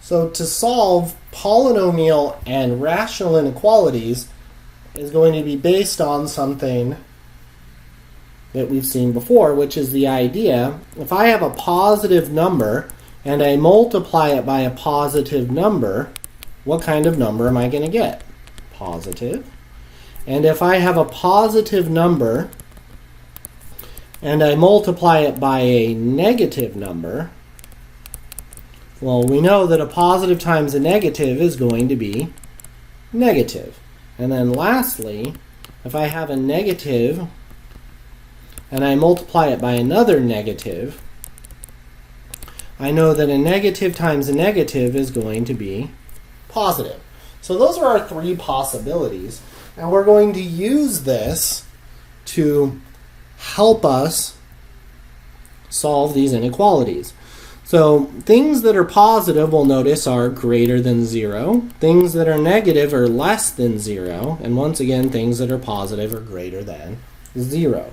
So to solve polynomial and rational inequalities is going to be based on something that we've seen before, which is the idea, if I have a positive number and I multiply it by a positive number, what kind of number am I going to get? Positive. And if I have a positive number and I multiply it by a negative number, well, we know that a positive times a negative is going to be negative. And then lastly, if I have a negative and I multiply it by another negative, I know that a negative times a negative is going to be positive. So those are our three possibilities. And we're going to use this to help us solve these inequalities. So things that are positive, we'll notice, are greater than 0. Things that are negative are less than 0. And once again, things that are positive are greater than 0.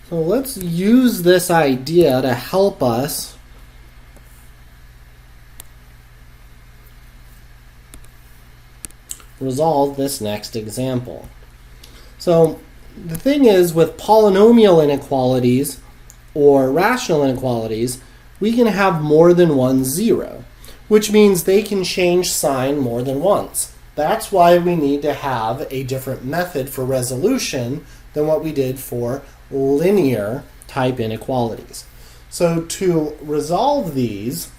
So let's use this idea to help us resolve this next example. So the thing is, with polynomial inequalities or rational inequalities, we can have more than one 0, which means they can change sign more than once. That's why we need to have a different method for resolution than what we did for linear type inequalities. So to resolve these,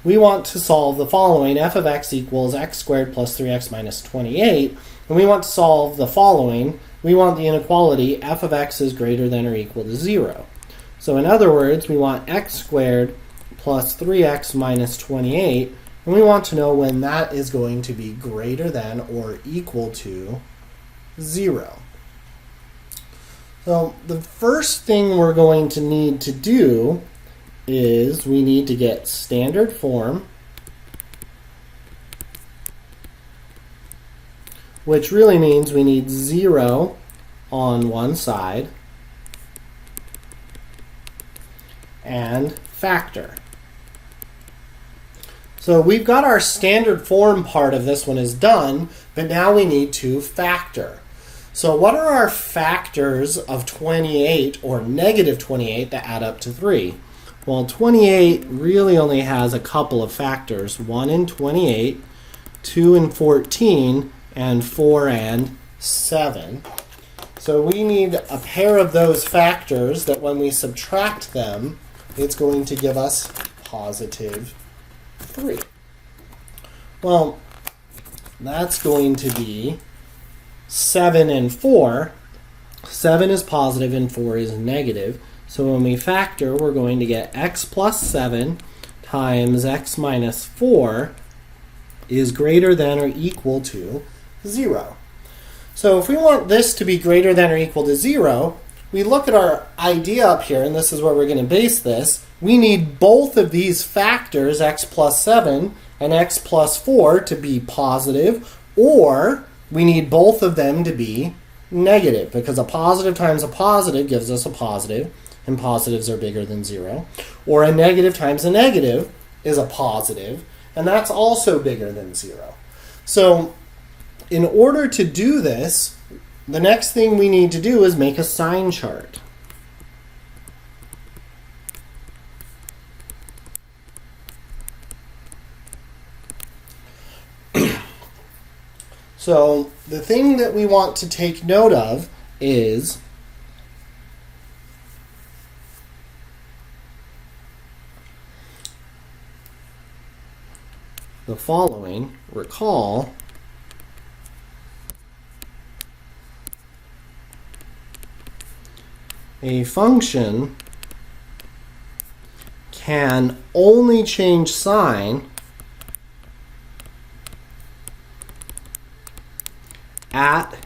we want to solve the following. F of x equals x squared plus 3x minus 28. And we want to solve the following. We want the inequality f of x is greater than or equal to 0. So in other words, we want x squared plus 3x minus 28. And we want to know when that is going to be greater than or equal to 0. So the first thing we're going to need to do is we need to get standard form, which really means we need 0 on one side and factor. So we've got our standard form part of this one is done, but now we need to factor. So what are our factors of 28 or negative 28 that add up to 3? Well, 28 really only has a couple of factors, 1 and 28, 2 and 14, and 4 and 7. So we need a pair of those factors that when we subtract them, it's going to give us positive 3. Well, that's going to be 7 and 4. 7 is positive and 4 is negative. So when we factor, we're going to get x plus 7 times x minus 4 is greater than or equal to 0. So if we want this to be greater than or equal to 0, we look at our idea up here, and this is where we're going to base this. We need both of these factors, x plus 7 and x plus 4, to be positive, or we need both of them to be negative, because a positive times a positive gives us a positive, and positives are bigger than 0. Or a negative times a negative is a positive, and that's also bigger than 0. So in order to do this, the next thing we need to do is make a sign chart. So the thing that we want to take note of is the following. Recall a function can only change sign at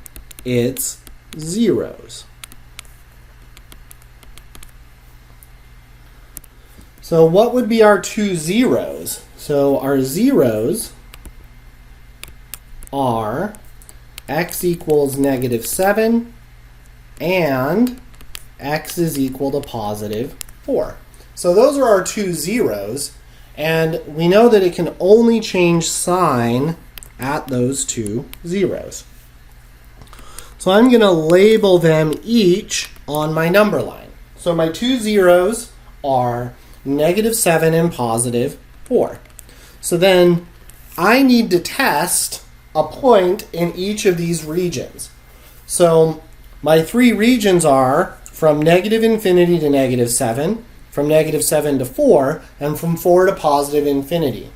its zeros. So what would be our two zeros? So our zeros are x equals negative 7 and x is equal to positive 4. So those are our two zeros, and we know that it can only change sign at those two zeros. So I'm going to label them each on my number line. So my two zeros are -7 and +4. So then I need to test a point in each of these regions. So my three regions are from -∞ to -7, from -7 to 4, and from 4 to +∞.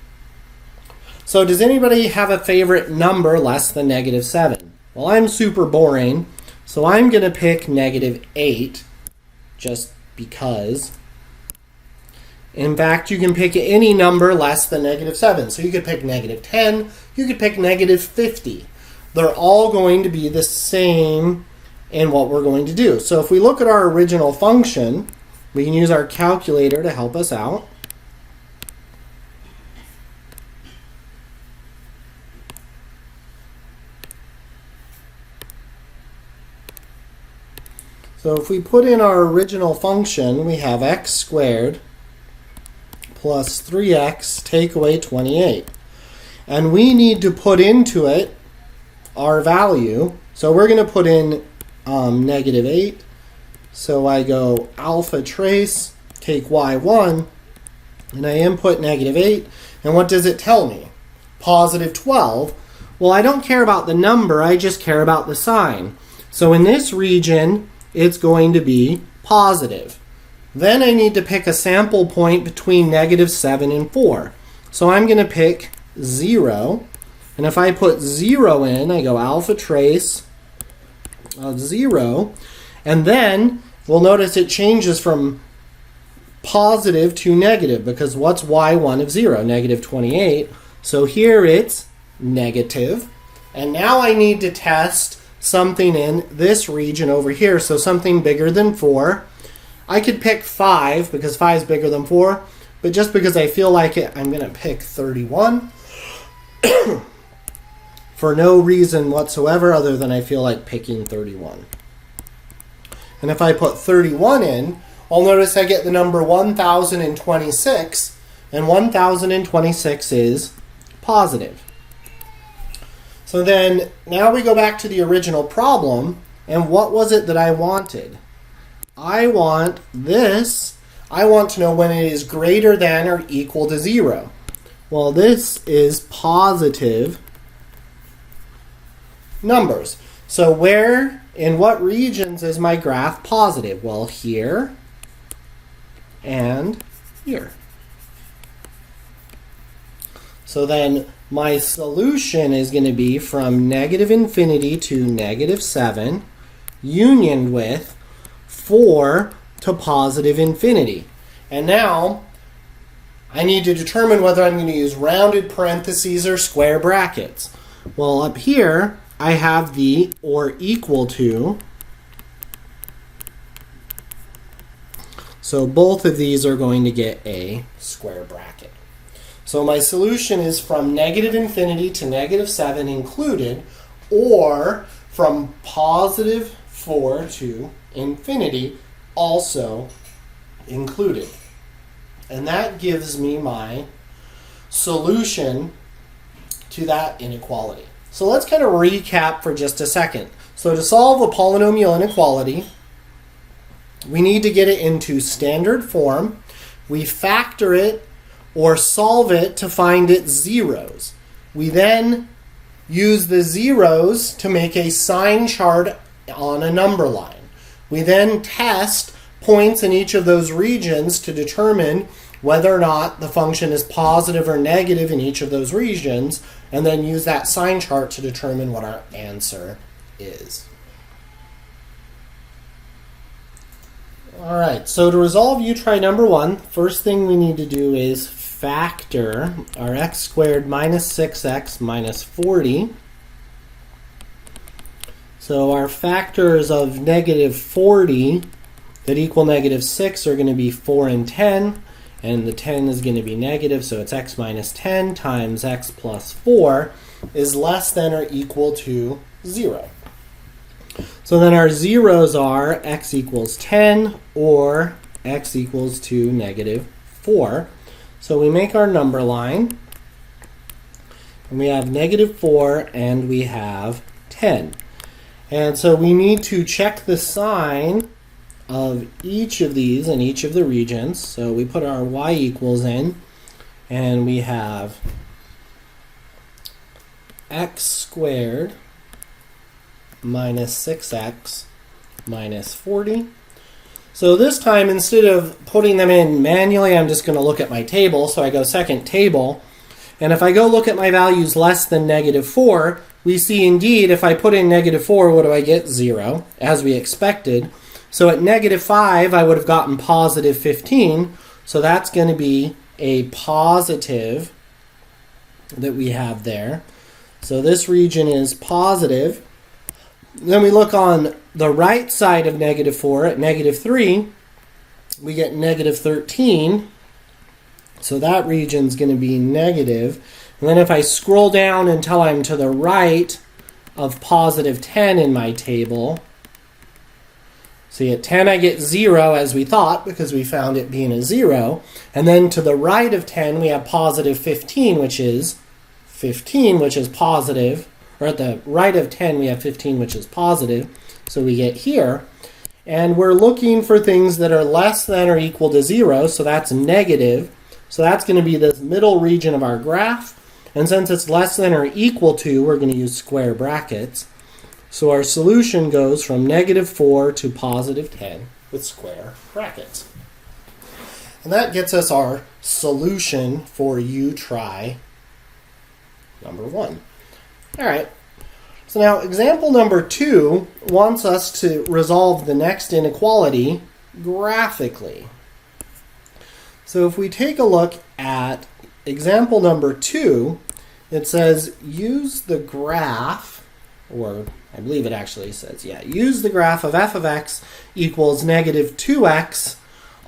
So does anybody have a favorite number less than -7? Well, I'm super boring, so I'm going to pick -8, just because. In fact, you can pick any number less than -7. So you could pick -10, you could pick -50. They're all going to be the same in what we're going to do. So if we look at our original function, we can use our calculator to help us out. So if we put in our original function, we have x squared plus 3x take away 28. And we need to put into it our value. So we're going to put in -8. So I go alpha trace, take y1, and I input -8. And what does it tell me? +12. Well, I don't care about the number, I just care about the sign. So in this region, it's going to be positive. Then I need to pick a sample point between -7 and 4. So I'm going to pick 0. And if I put 0 in, I go alpha trace of 0. And then we'll notice it changes from positive to negative, because what's y1 of 0? -28. So here it's negative. And now I need to test something in this region over here, so something bigger than 4. I could pick 5 because 5 is bigger than 4, but just because I feel like it, I'm going to pick 31 for no reason whatsoever other than I feel like picking 31. And if I put 31 in, I'll notice I get the number 1026, and 1026 is positive. So then, now we go back to the original problem, and what was it that I wanted? I want this. I want to know when it is greater than or equal to 0. Well, this is positive numbers. So where, in what regions is my graph positive? Well, here and here. So then my solution is going to be from -∞ to -7, unioned with 4 to +∞. And now I need to determine whether I'm going to use rounded parentheses or square brackets. Well, up here I have the or equal to. So both of these are going to get a square bracket. So my solution is from -∞ to -7 included, or from +4 to infinity also included. And that gives me my solution to that inequality. So let's kind of recap for just a second. So to solve a polynomial inequality, we need to get it into standard form. We factor it or solve it to find its zeros. We then use the zeros to make a sign chart on a number line. We then test points in each of those regions to determine whether or not the function is positive or negative in each of those regions, and then use that sign chart to determine what our answer is. All right, so to resolve u try number 1, first thing we need to do is factor our x squared minus 6x minus 40. So our factors of -40 that equal -6 are going to be 4 and 10, and the 10 is going to be negative, so it's x minus 10 times x plus 4 is less than or equal to 0. So then our zeros are x equals 10 or x equals to negative 4. So we make our number line, and we have negative 4, and we have 10. And so we need to check the sign of each of these in each of the regions. So we put our y equals in, and we have x squared minus 6x minus 40. So this time, instead of putting them in manually, I'm just going to look at my table. So I go second table. And if I go look at my values less than negative 4, we see indeed if I put in negative 4, what do I get? 0, as we expected. So at negative 5, I would have gotten positive 15. So that's going to be a positive that we have there. So this region is positive. Then we look on the right side of negative 4 at negative 3, we get negative 13. So that region's going to be negative. And then if I scroll down until I'm to the right of positive 10 in my table, see at 10 I get 0 as we thought because we found it being a 0. And then to the right of 10 we have positive 15, which is positive. Or at the right of 10 we have 15, which is positive. So we get here. And we're looking for things that are less than or equal to 0, so that's negative. So that's going to be this middle region of our graph. And since it's less than or equal to, we're going to use square brackets. So our solution goes from negative 4 to positive 10 with square brackets. And that gets us our solution for U try number 1. All right. So now example number 2 wants us to resolve the next inequality graphically. So if we take a look at example number 2, it says use the graph, or I believe it actually says, use the graph of f of x equals negative 2x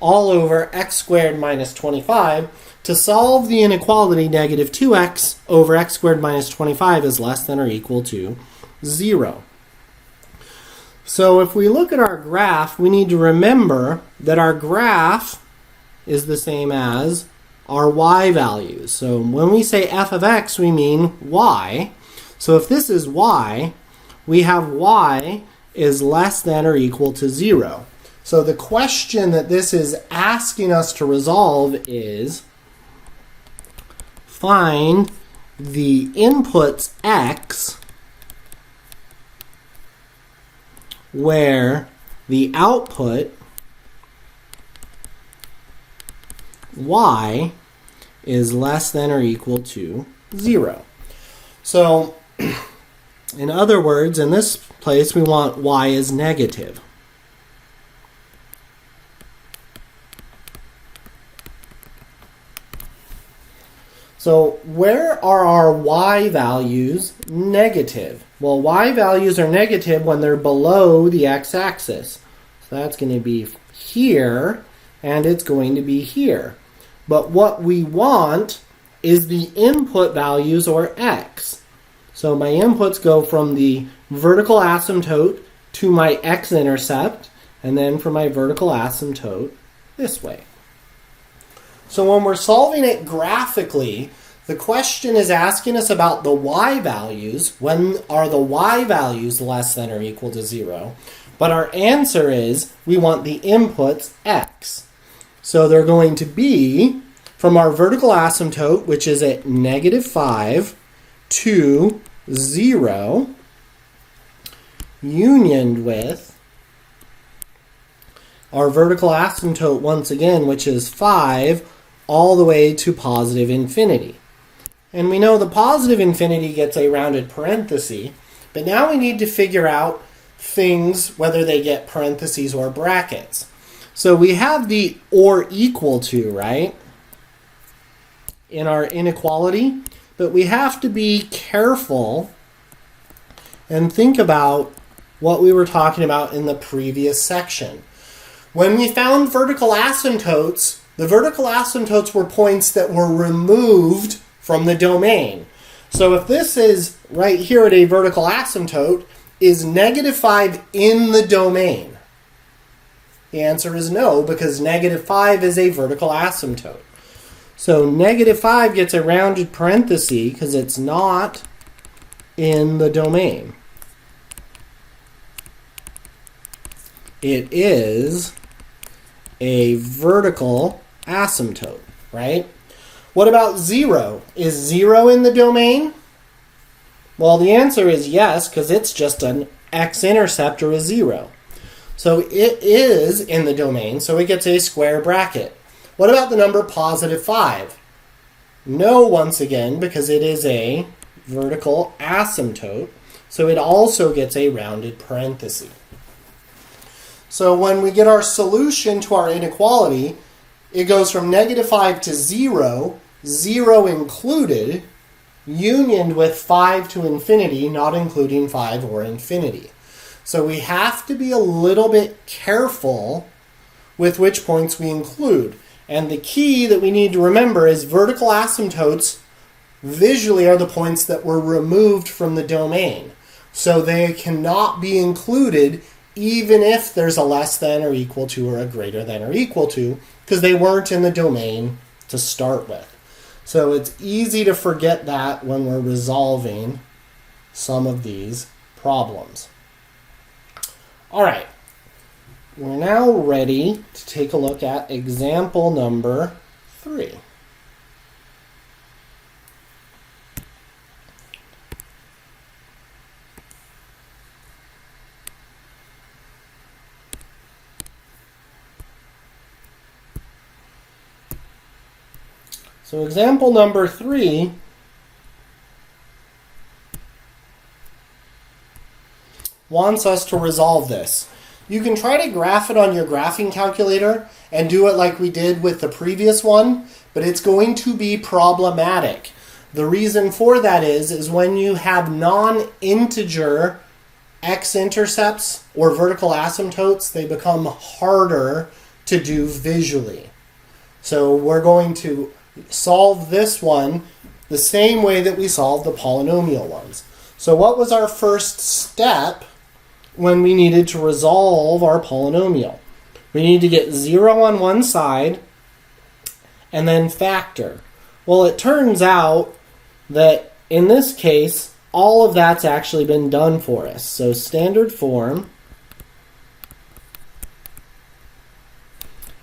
all over x squared minus 25 to solve the inequality negative 2x over x squared minus 25 is less than or equal to 0. So if we look at our graph, we need to remember that our graph is the same as our y values. So when we say f of x, we mean y. So if this is y, we have y is less than or equal to 0. So the question that this is asking us to resolve is find the inputs x where the output y is less than or equal to 0. So in other words, in this place we want y is negative. So where are our y values negative? Well, y values are negative when they're below the x-axis. So that's going to be here, and it's going to be here. But what we want is the input values, or x. So my inputs go from the vertical asymptote to my x-intercept, and then from my vertical asymptote this way. So when we're solving it graphically, the question is asking us about the y values. When are the y values less than or equal to 0? But our answer is we want the inputs x. So they're going to be from our vertical asymptote, which is at negative 5 to 0, unioned with our vertical asymptote once again, which is 5, all the way to positive infinity. And we know the positive infinity gets a rounded parenthesis, but now we need to figure out things, whether they get parentheses or brackets. So we have the or equal to, right, in our inequality, but we have to be careful and think about what we were talking about in the previous section. When we found vertical asymptotes, the vertical asymptotes were points that were removed from the domain. So if this is right here at a vertical asymptote, is negative 5 in the domain? The answer is no, because negative 5 is a vertical asymptote. So negative 5 gets a rounded parenthesis because it's not in the domain. It is a vertical asymptote, right? What about 0? Is 0 in the domain? Well, the answer is yes, because it's just an x-intercept or a 0. So it is in the domain, so it gets a square bracket. What about the number positive 5? No, once again, because it is a vertical asymptote, so it also gets a rounded parenthesis. So when we get our solution to our inequality, it goes from negative 5 to 0, 0 included, unioned with 5 to infinity, not including 5 or infinity. So we have to be a little bit careful with which points we include. And the key that we need to remember is vertical asymptotes visually are the points that were removed from the domain. So they cannot be included even if there's a less than or equal to or a greater than or equal to, because they weren't in the domain to start with. So it's easy to forget that when we're resolving some of these problems. All right, we're now ready to take a look at example number 3. So example number 3 wants us to resolve this. You can try to graph it on your graphing calculator and do it like we did with the previous one, but it's going to be problematic. The reason for that is when you have non-integer x-intercepts or vertical asymptotes, they become harder to do visually. So we're going to solve this one the same way that we solved the polynomial ones. So what was our first step when we needed to resolve our polynomial? We need to get 0 on one side and then factor. Well, it turns out that in this case, all of that's actually been done for us. So standard form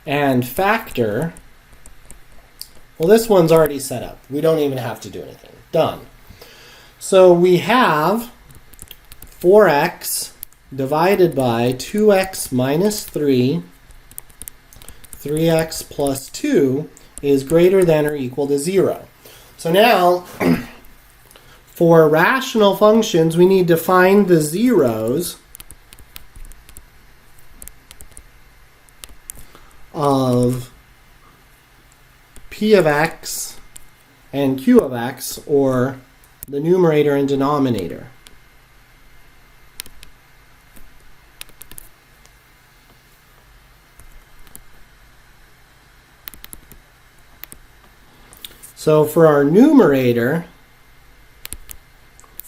and factor. Well, this one's already set up. We don't even have to do anything. Done. So we have 4x divided by 2x minus 3, 3x plus 2 is greater than or equal to 0. So now, for rational functions, we need to find the zeros of p of x and q of x, or the numerator and denominator. So for our numerator,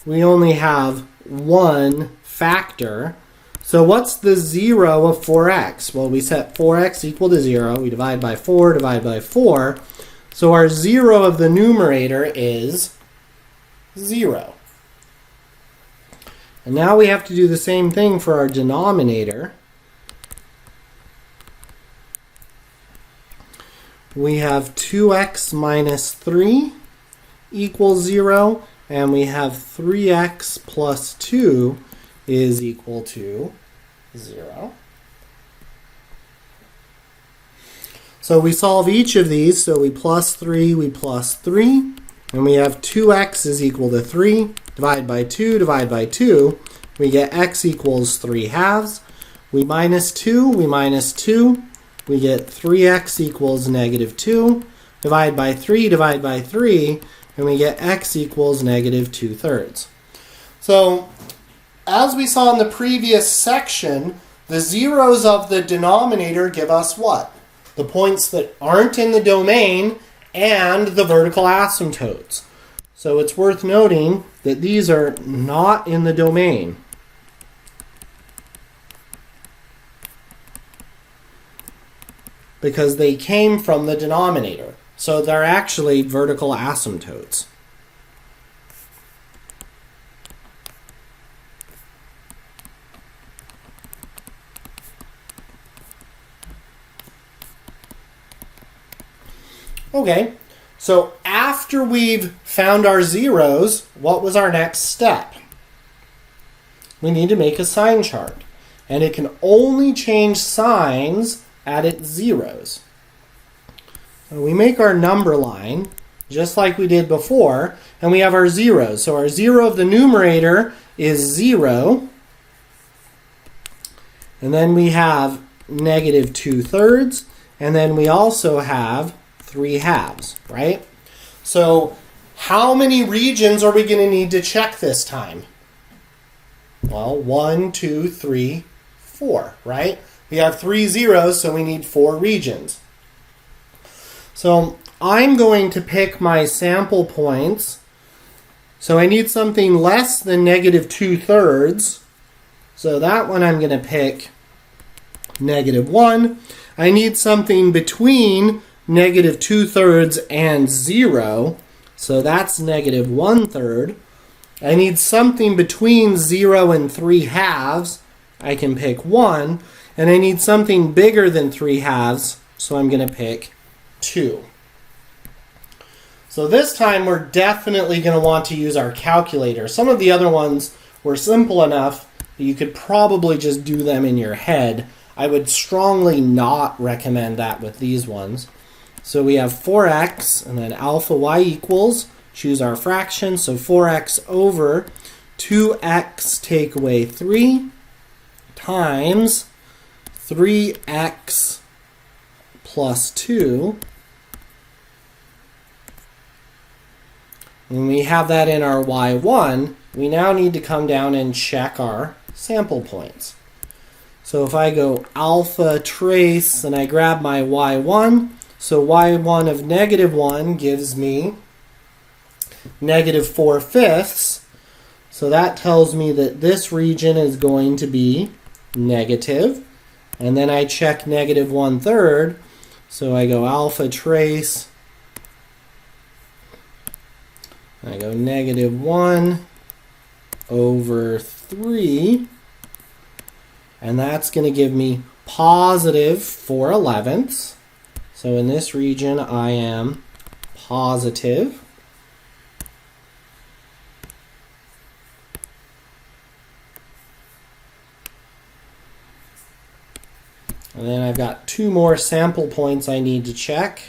we only have one factor. So what's the 0 of 4x? Well, we set 4x equal to 0. We divide by 4, divide by 4. So our 0 of the numerator is 0. And now we have to do the same thing for our denominator. We have 2x minus 3 equals 0, and we have 3x plus 2 is equal to 0. So we solve each of these, so we plus 3, and we have 2x is equal to 3, divide by 2, we get x equals 3 halves. We minus 2, we get 3x equals negative 2, divide by 3, and we get x equals negative 2/3. So, as we saw in the previous section, the zeros of the denominator give us what? The points that aren't in the domain and the vertical asymptotes. So it's worth noting that these are not in the domain. because they came from the denominator. So they're actually vertical asymptotes. Okay, so after we've found our zeros, what was our next step? We need to make a sign chart. And it can only change signs at its zeros. So we make our number line, just like we did before, and we have our zeros. So our zero of the numerator is 0. And then we have negative 2/3, and then we also have 3/2, right? So how many regions are we going to need to check this time? Well, 1, 2, 3, 4, right? We have 3 zeros, so we need 4 regions. So I'm going to pick my sample points. So I need something less than negative 2/3. So that one I'm going to pick negative 1. I need something between negative 2/3 and 0. So that's negative 1/3. I need something between 0 and 3/2. I can pick 1. And I need something bigger than 3/2. So I'm going to pick 2. So this time we're definitely going to want to use our calculator. Some of the other ones were simple enough that you could probably just do them in your head. I would strongly not recommend that with these ones. So we have 4x and then alpha y equals, choose our fraction, so 4x over 2x take away 3 times 3x plus 2. When we have that in our y1, we now need to come down and check our sample points. So if I go alpha trace and I grab my y1, so y1 of negative 1 gives me negative 4/5. So that tells me that this region is going to be negative. And then I check negative 1/3. So I go alpha trace. I go negative 1 over 3. And that's going to give me positive 4/11. So in this region, I am positive. And then I've got 2 more sample points I need to check.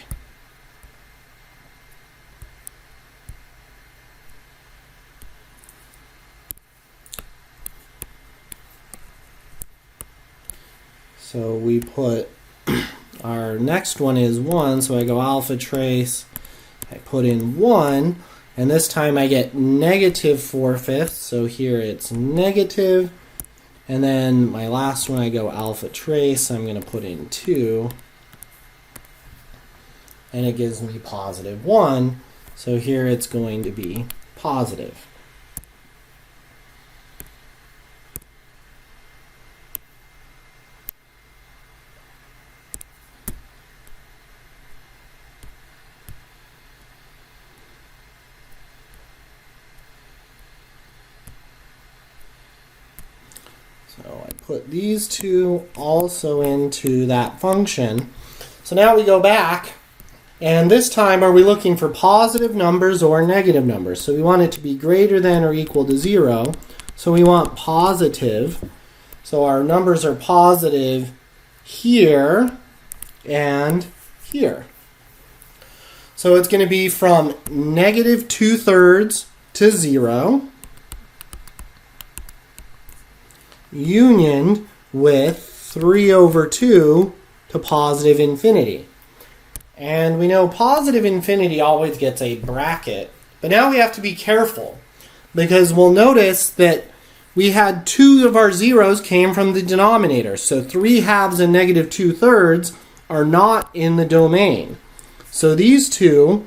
So we put, our next one is 1, so I go alpha trace, I put in 1, and this time I get negative 4/5, so here it's negative, and then my last one I go alpha trace, I'm going to put in 2, and it gives me positive 1, so here it's going to be positive. So I put these 2 also into that function. So now we go back, and this time are we looking for positive numbers or negative numbers? So we want it to be greater than or equal to 0. So we want positive. So our numbers are positive here and here. So it's going to be from negative 2/3 to 0. Union with 3/2 to positive infinity. And we know positive infinity always gets a bracket, but now we have to be careful because we'll notice that we had 2 of our zeros came from the denominator. So 3/2 and negative 2/3 are not in the domain. So these 2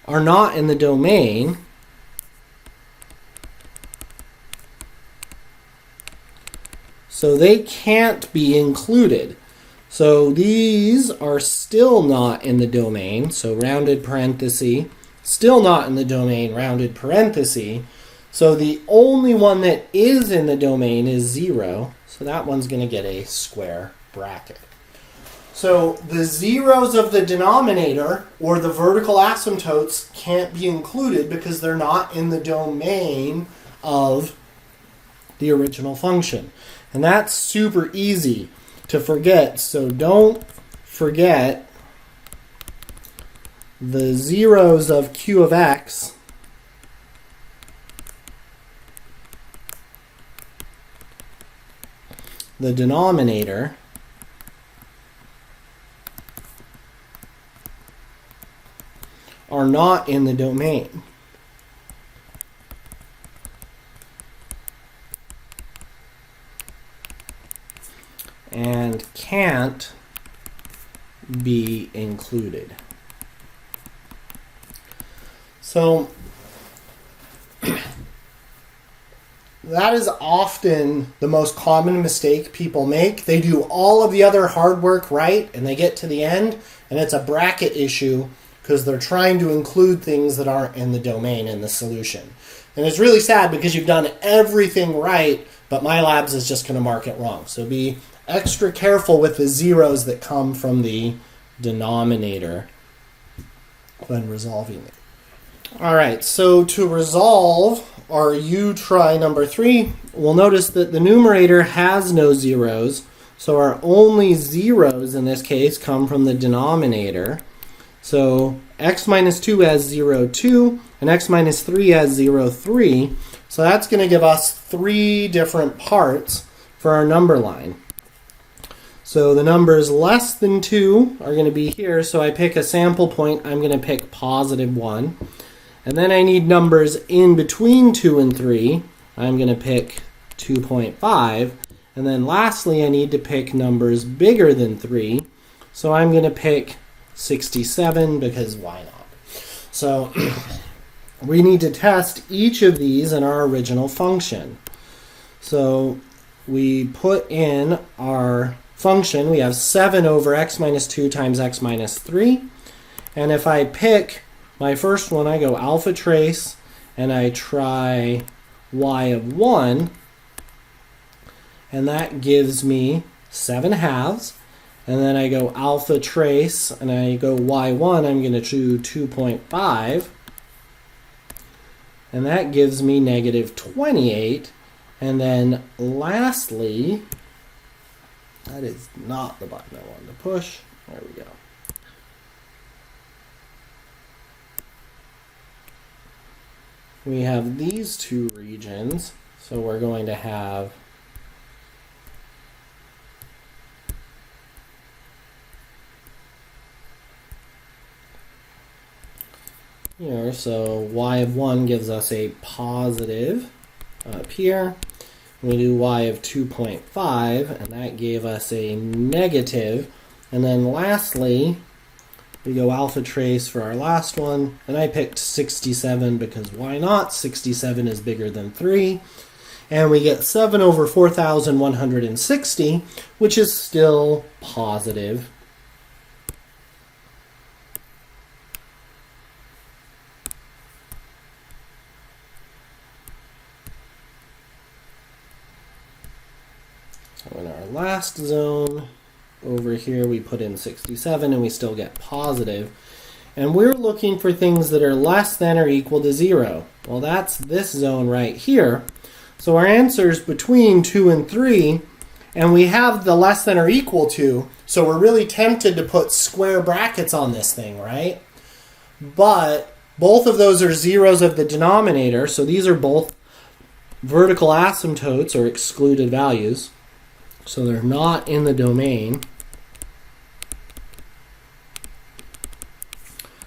are not in the domain. So they can't be included. So these are still not in the domain, so rounded parenthesis, still not in the domain, rounded parenthesis. So the only one that is in the domain is 0, so that one's going to get a square bracket. So the zeros of the denominator, or the vertical asymptotes, can't be included because they're not in the domain of the original function. And that's super easy to forget, so don't forget the zeros of q of x the denominator are not in the domain. And can't be included. So that is often the most common mistake people make. They do all of the other hard work right, and they get to the end, and it's a bracket issue because they're trying to include things that aren't in the domain in the solution. And it's really sad because you've done everything right, but MyLabs is just going to mark it wrong. So be extra careful with the zeros that come from the denominator when resolving it. All right, so to resolve our u try number 3, we'll notice that the numerator has no zeros, so our only zeros in this case come from the denominator. So x minus 2 has 0, 2, and x minus 3 has 0, 3. So that's going to give us 3 different parts for our number line. So the numbers less than 2 are going to be here, so I pick a sample point, I'm going to pick positive 1. And then I need numbers in between 2 and 3, I'm going to pick 2.5. And then lastly, I need to pick numbers bigger than 3, so I'm going to pick 67 because why not? So we need to test each of these in our original function. So we put in our function, we have 7 over x minus 2 times x minus 3. And if I pick my first one, I go alpha trace, and I try y of 1, and that gives me 7 halves. And then I go alpha trace, and I go y1, I'm going to do 2.5. And that gives me negative 28. And then lastly, that is not the button I wanted to push. There we go. We have these two regions, so we're going to have here, so y of 1 gives us a positive up here. We do y of 2.5, and that gave us a negative. And then lastly, we go alpha trace for our last one, and I picked 67 because why not? 67 is bigger than 3. And we get 7 over 4,160, which is still positive. So in our last zone, over here we put in 67 and we still get positive. And we're looking for things that are less than or equal to 0. Well, that's this zone right here. So our answer is between 2 and 3, and we have the less than or equal to, so we're really tempted to put square brackets on this thing, right? But both of those are zeros of the denominator, so these are both vertical asymptotes or excluded values. So they're not in the domain.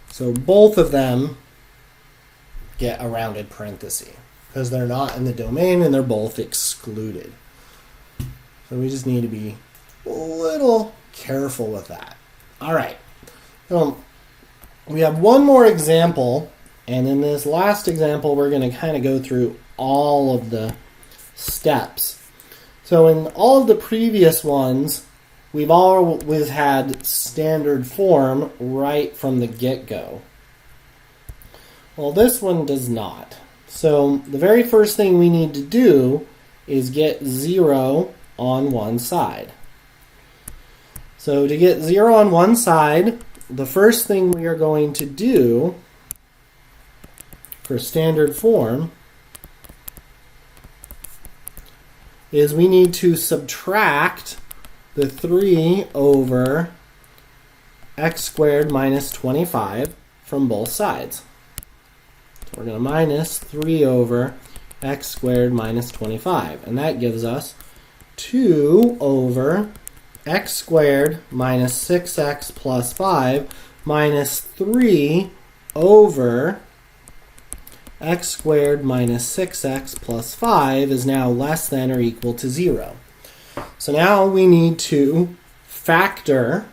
So both of them get a rounded parenthesis because they're not in the domain and they're both excluded. So we just need to be a little careful with that. All right. So we have one more example, and in this last example we're going to kind of go through all of the steps. So in all of the previous ones, we've always had standard form right from the get-go. Well, this one does not. So the very first thing we need to do is get 0 on one side. So to get 0 on one side, the first thing we are going to do for standard form is we need to subtract the 3 over x squared minus 25 from both sides. So we're going to minus 3 over x squared minus 25. And that gives us 2 over x squared minus 6x plus 5 minus 3 over x squared minus 6x plus 5 is now less than or equal to 0. So now we need to factor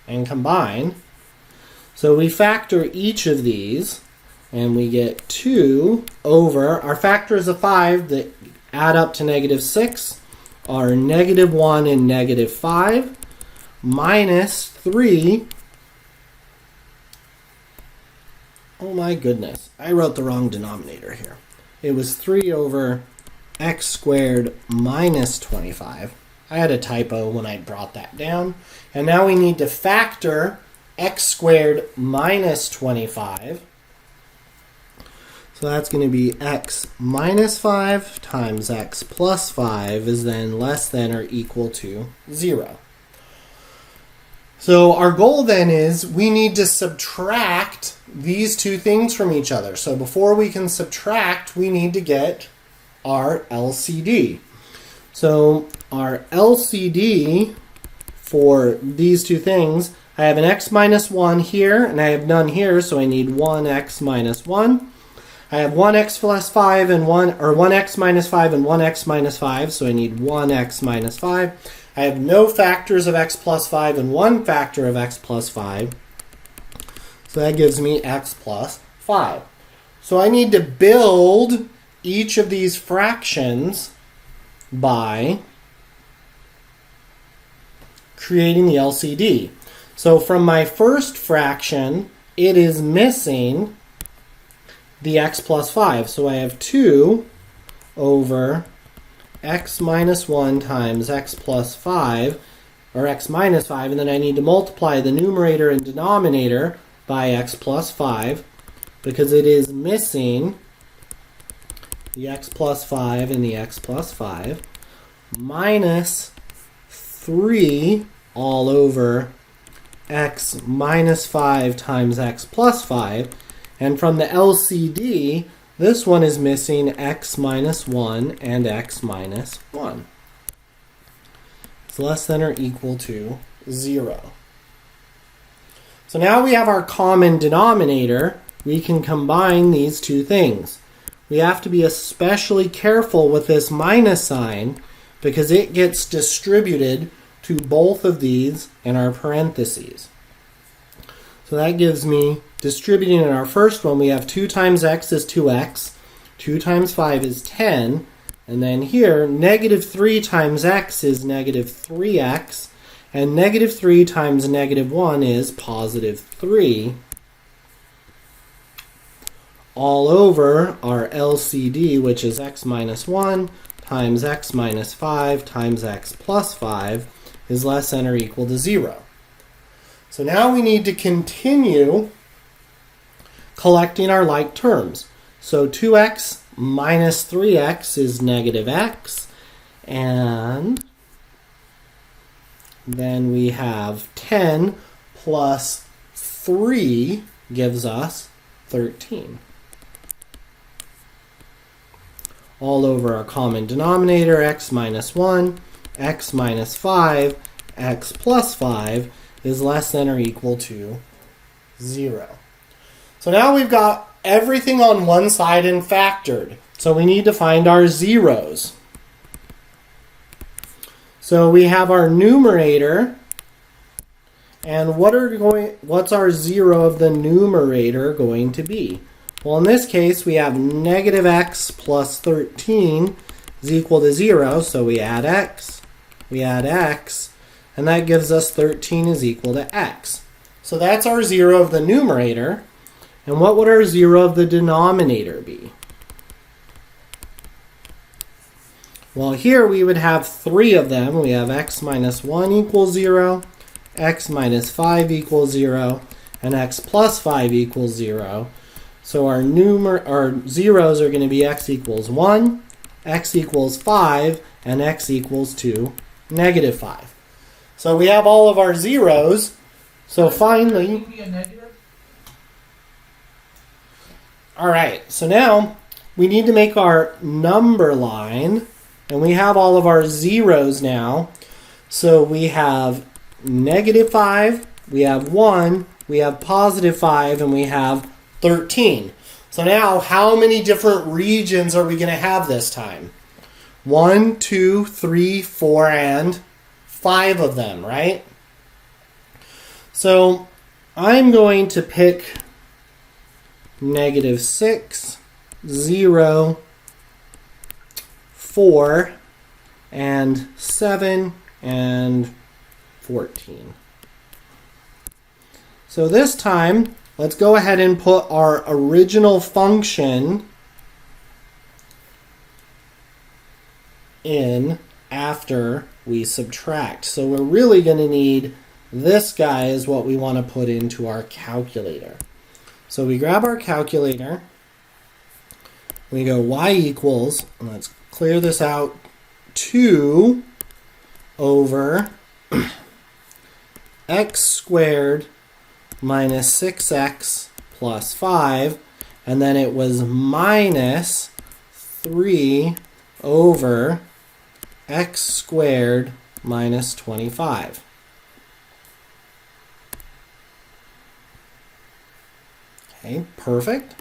and combine. So we factor each of these, and we get 2 over, our factors of 5 that add up to -6 are -1 and -5, minus 3. Oh my goodness, I wrote the wrong denominator here. It was 3 over x squared minus 25. I had a typo when I brought that down. And now we need to factor x squared minus 25. So that's going to be x minus 5 times x plus 5 is then less than or equal to 0. So our goal then is we need to subtract these two things from each other. So before we can subtract, we need to get our LCD. So our LCD for these two things, I have an x minus 1 here, and I have none here, so I need 1x minus 1. I have 1x plus 5 and 1x minus 5 and 1x minus 5, so I need 1x minus 5. I have no factors of x plus 5 and one factor of x plus 5. So that gives me x plus 5. So I need to build each of these fractions by creating the LCD. So from my first fraction, it is missing the x plus 5. So I have 2 over x minus 1 times x plus 5, or x minus 5, and then I need to multiply the numerator and denominator by x plus 5 because it is missing the x plus 5 and the x plus 5, minus 3 all over x minus 5 times x plus 5, and from the LCD, this one is missing x minus 1 and x minus 1. It's less than or equal to 0. So now we have our common denominator. We can combine these two things. We have to be especially careful with this minus sign because it gets distributed to both of these in our parentheses. So that gives me, distributing in our first one, we have 2 times x is 2x, 2 times 5 is 10, and then here, negative 3 times x is negative 3x, and negative 3 times negative 1 is positive 3, all over our LCD, which is x minus 1 times x minus 5 times x plus 5 is less than or equal to 0. So now we need to continue collecting our like terms. So 2x minus 3x is negative x, and then we have 10 plus 3 gives us 13. All over our common denominator, x minus 1, x minus 5, x plus 5 is less than or equal to 0. So now we've got everything on one side and factored. So we need to find our zeros. So we have our numerator, and what's our 0 of the numerator going to be? Well, in this case, we have negative x plus 13 is equal to 0, so we add x, and that gives us 13 is equal to x. So that's our 0 of the numerator. And what would our 0 of the denominator be? Well, here we would have 3 of them. We have x minus 1 equals 0, x minus 5 equals 0, and x plus 5 equals 0. So our zeros are going to be x equals 1, x equals 5, and x equals 2, negative 5. So we have all of our zeros. So finally, all right, so now we need to make our number line, and we have all of our zeros now. So we have negative 5, we have 1, we have positive 5, and we have 13. So now, how many different regions are we going to have this time? 1, 2, 3, 4, and 5 of them, right? So I'm going to pick negative 6, 0, 4, and 7, and 14. So this time, let's go ahead and put our original function in after we subtract. So we're really going to need this guy is what we want to put into our calculator. So we grab our calculator, we go y equals, and let's clear this out, 2 over x squared minus 6x plus 5, and then it was minus 3 over x squared minus 25. Okay, perfect.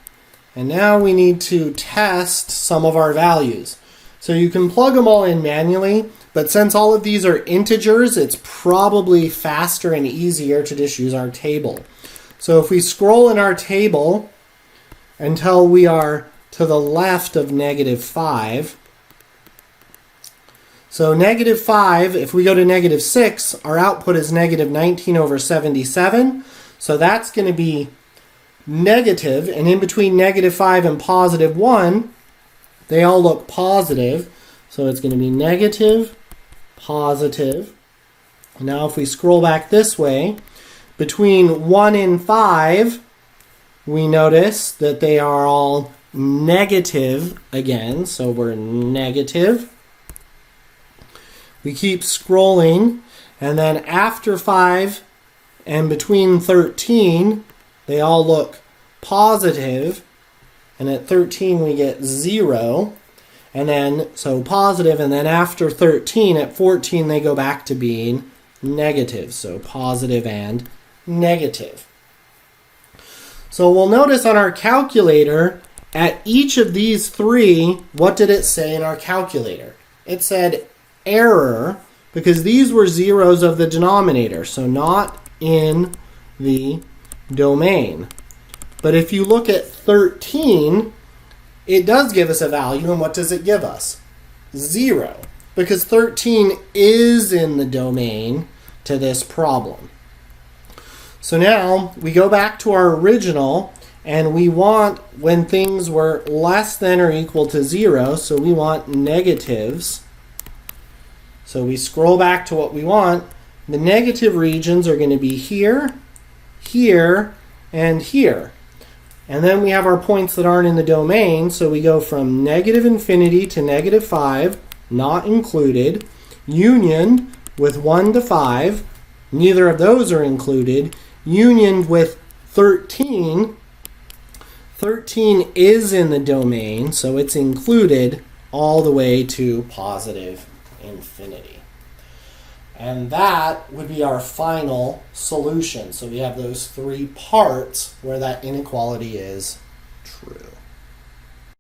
And now we need to test some of our values. So you can plug them all in manually, but since all of these are integers, it's probably faster and easier to just use our table. So if we scroll in our table until we are to the left of negative 5, so negative 5, if we go to negative 6, our output is negative 19 over 77. So that's going to be negative, and in between negative 5 and positive 1, they all look positive. So it's going to be negative, positive. Now if we scroll back this way, between 1 and 5, we notice that they are all negative again. So we're negative. We keep scrolling, and then after 5 and between 13, they all look positive, and at 13 we get 0, and then so positive, and then after 13, at 14 they go back to being negative, so positive and negative. So we'll notice on our calculator, at each of these three, what did it say in our calculator? It said error, because these were zeros of the denominator, so not in the domain. But if you look at 13, it does give us a value, and what does it give us? 0, because 13 is in the domain to this problem. So now we go back to our original, and we want when things were less than or equal to 0, so we want negatives. So we scroll back to what we want. The negative regions are going to be here, here, and here. And then we have our points that aren't in the domain, so we go from negative infinity to negative 5, not included, unioned with 1 to 5, neither of those are included, unioned with 13, 13 is in the domain, so it's included all the way to positive infinity. And that would be our final solution. So we have those three parts where that inequality is true.